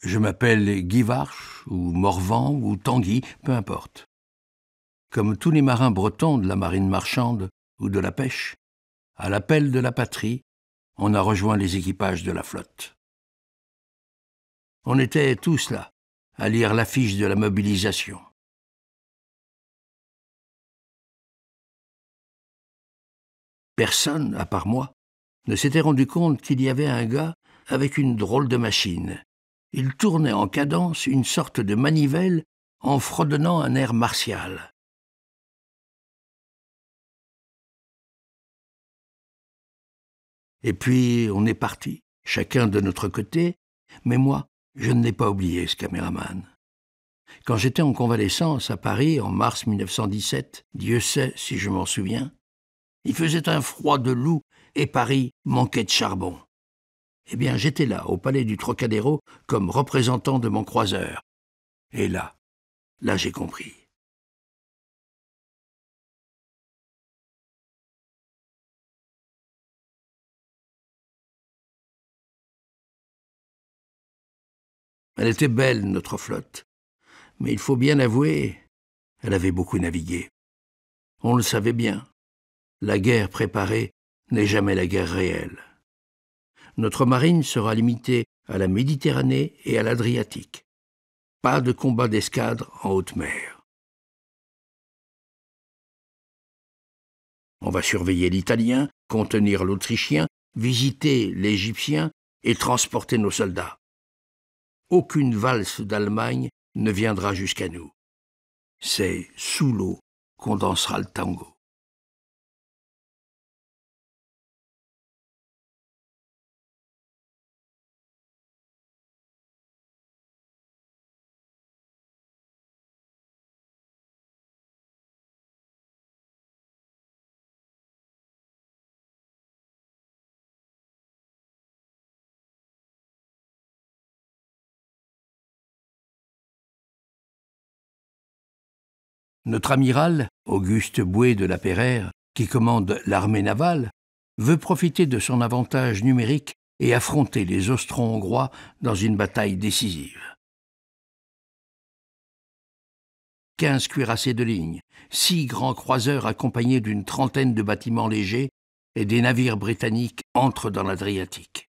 Je m'appelle Guy Varche, ou Morvan, ou Tanguy, peu importe. Comme tous les marins bretons de la marine marchande ou de la pêche, à l'appel de la patrie, on a rejoint les équipages de la flotte. On était tous là, à lire l'affiche de la mobilisation. Personne, à part moi, ne s'était rendu compte qu'il y avait un gars avec une drôle de machine. Il tournait en cadence une sorte de manivelle en fredonnant un air martial. Et puis on est parti, chacun de notre côté, mais moi, je ne l'ai pas oublié, ce caméraman. Quand j'étais en convalescence à Paris en mars 1917, Dieu sait si je m'en souviens, il faisait un froid de loup et Paris manquait de charbon. Eh bien, j'étais là, au palais du Trocadéro, comme représentant de mon croiseur. Et là j'ai compris. Elle était belle, notre flotte. Mais il faut bien avouer, elle avait beaucoup navigué. On le savait bien. La guerre préparée n'est jamais la guerre réelle. Notre marine sera limitée à la Méditerranée et à l'Adriatique. Pas de combat d'escadre en haute mer. On va surveiller l'Italien, contenir l'Autrichien, visiter l'Égyptien et transporter nos soldats. Aucune valse d'Allemagne ne viendra jusqu'à nous. C'est sous l'eau qu'on dansera le tango. Notre amiral, Auguste Boué de la Peyrère, qui commande l'armée navale, veut profiter de son avantage numérique et affronter les Austro-Hongrois dans une bataille décisive. 15 cuirassés de ligne, 6 grands croiseurs accompagnés d'une trentaine de bâtiments légers et des navires britanniques entrent dans l'Adriatique.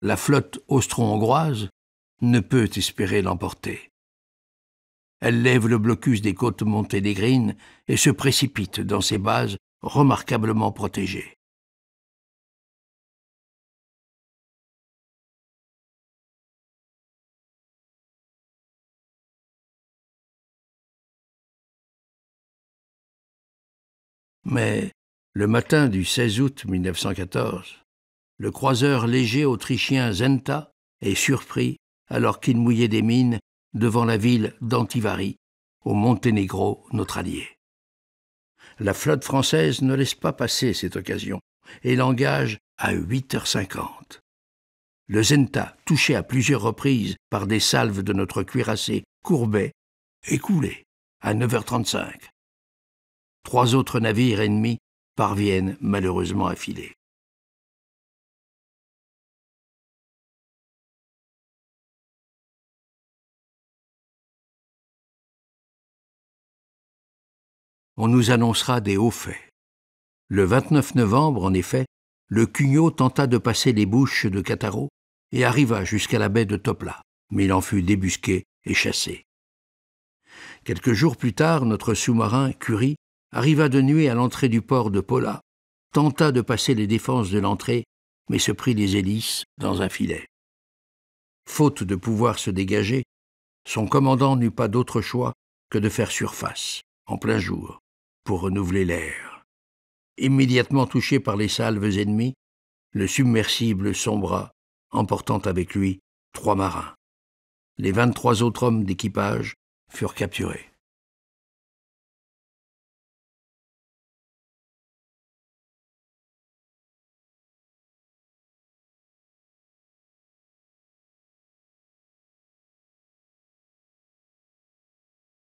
La flotte austro-hongroise ne peut espérer l'emporter. Elle lève le blocus des côtes monténégrines et se précipite dans ses bases remarquablement protégées. Mais le matin du 16 août 1914, le croiseur léger autrichien Zenta est surpris alors qu'il mouillait des mines devant la ville d'Antivari, au Monténégro, notre allié. La flotte française ne laisse pas passer cette occasion et l'engage à 8h50. Le Zenta, touché à plusieurs reprises par des salves de notre cuirassé Courbet, est coulé à 9h35. 3 autres navires ennemis parviennent malheureusement à filer. On nous annoncera des hauts faits. Le 29 novembre, en effet, le Cugnot tenta de passer les bouches de Cattaro et arriva jusqu'à la baie de Topla, mais il en fut débusqué et chassé. Quelques jours plus tard, notre sous-marin Curie arriva de nuit à l'entrée du port de Pola, tenta de passer les défenses de l'entrée, mais se prit les hélices dans un filet. Faute de pouvoir se dégager, son commandant n'eut pas d'autre choix que de faire surface, en plein jour, pour renouveler l'air. Immédiatement touché par les salves ennemies, le submersible sombra, emportant avec lui 3 marins. Les 23 autres hommes d'équipage furent capturés.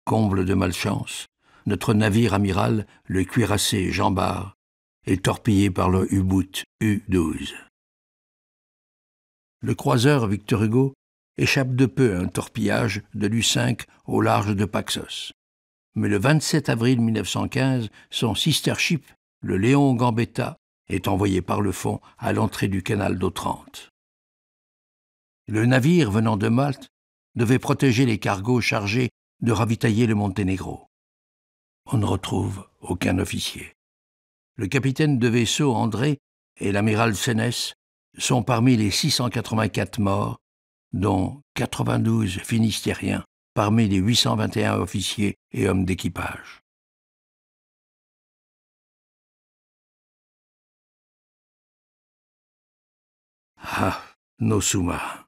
Comble de malchance, notre navire amiral, le cuirassé Jean Bart, est torpillé par le U-boot U-12. Le croiseur Victor Hugo échappe de peu à un torpillage de l'U-5 au large de Paxos. Mais le 27 avril 1915, son sister ship, le Léon Gambetta, est envoyé par le fond à l'entrée du canal d'Otrante. Le navire venant de Malte devait protéger les cargos chargés de ravitailler le Monténégro. On ne retrouve aucun officier. Le capitaine de vaisseau André et l'amiral Sénès sont parmi les 684 morts, dont 92 finistériens parmi les 821 officiers et hommes d'équipage. Ah, nos sous-marins.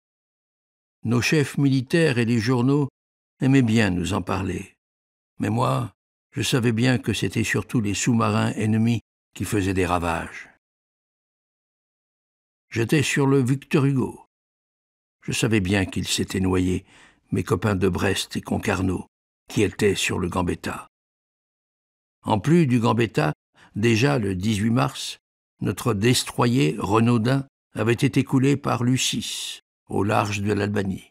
Nos chefs militaires et les journaux aimaient bien nous en parler. Mais moi, je savais bien que c'était surtout les sous-marins ennemis qui faisaient des ravages. J'étais sur le Victor Hugo. Je savais bien qu'ils s'étaient noyés, mes copains de Brest et Concarneau, qui étaient sur le Gambetta. En plus du Gambetta, déjà le 18 mars, notre destroyer Renaudin avait été coulé par l'U6, au large de l'Albanie.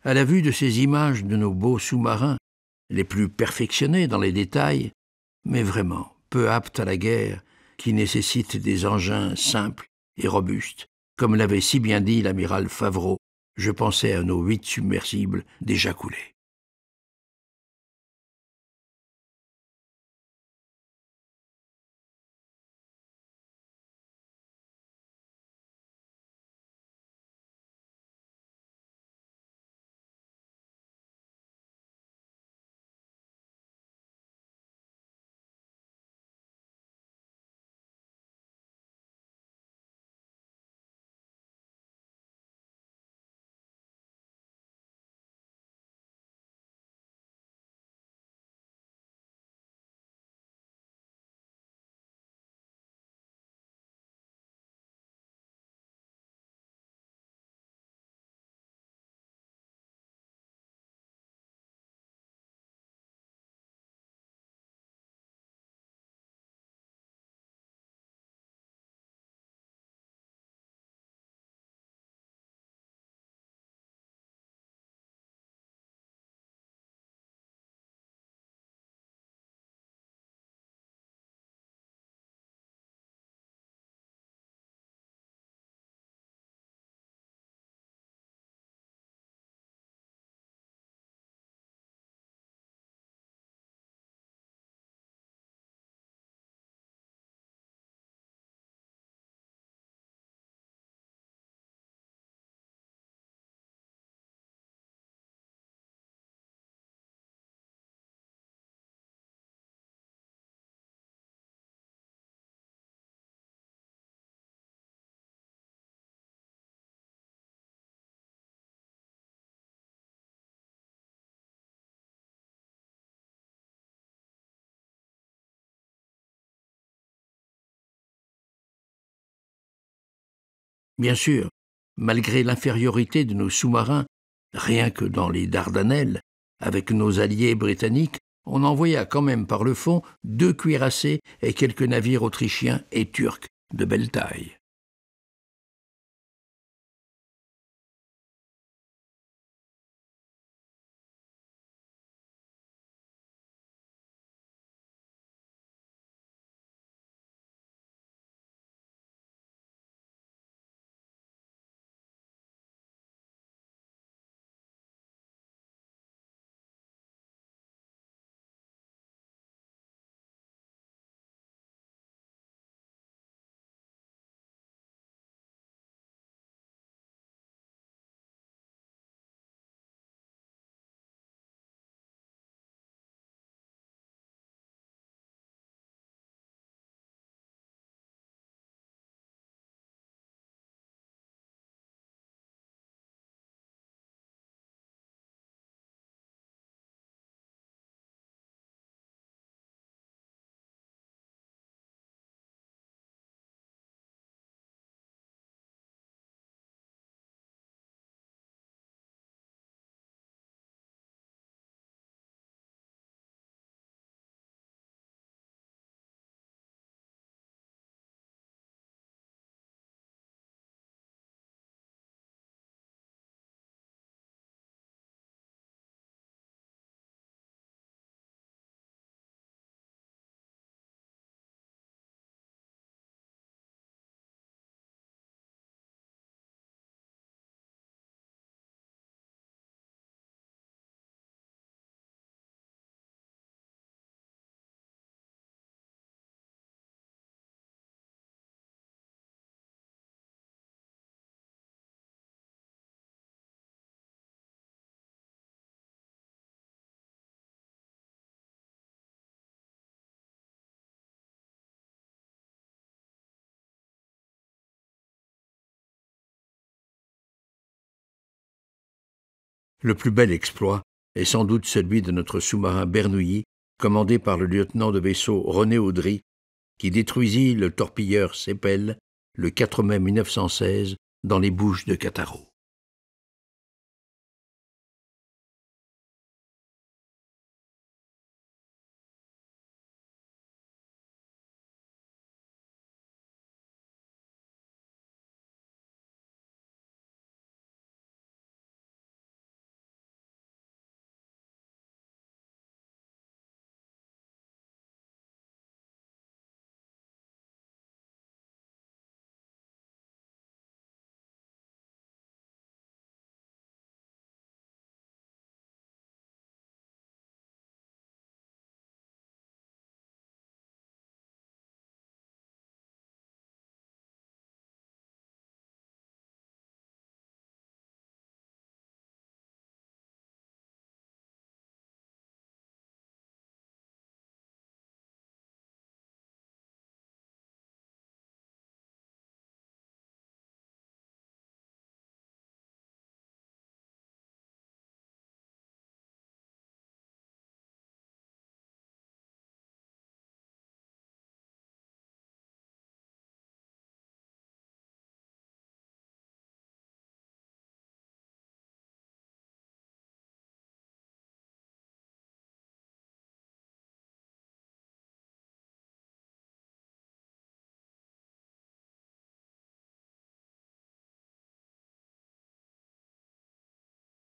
À la vue de ces images de nos beaux sous-marins, les plus perfectionnés dans les détails, mais vraiment peu aptes à la guerre, qui nécessitent des engins simples et robustes, comme l'avait si bien dit l'amiral Favreau, je pensais à nos 8 submersibles déjà coulés. Bien sûr, malgré l'infériorité de nos sous-marins, rien que dans les Dardanelles, avec nos alliés britanniques, on envoya quand même par le fond 2 cuirassés et quelques navires autrichiens et turcs de belle taille. Le plus bel exploit est sans doute celui de notre sous-marin Bernouilli, commandé par le lieutenant de vaisseau René Audry, qui détruisit le torpilleur Seppel le 4 mai 1916 dans les Bouches de Cataro.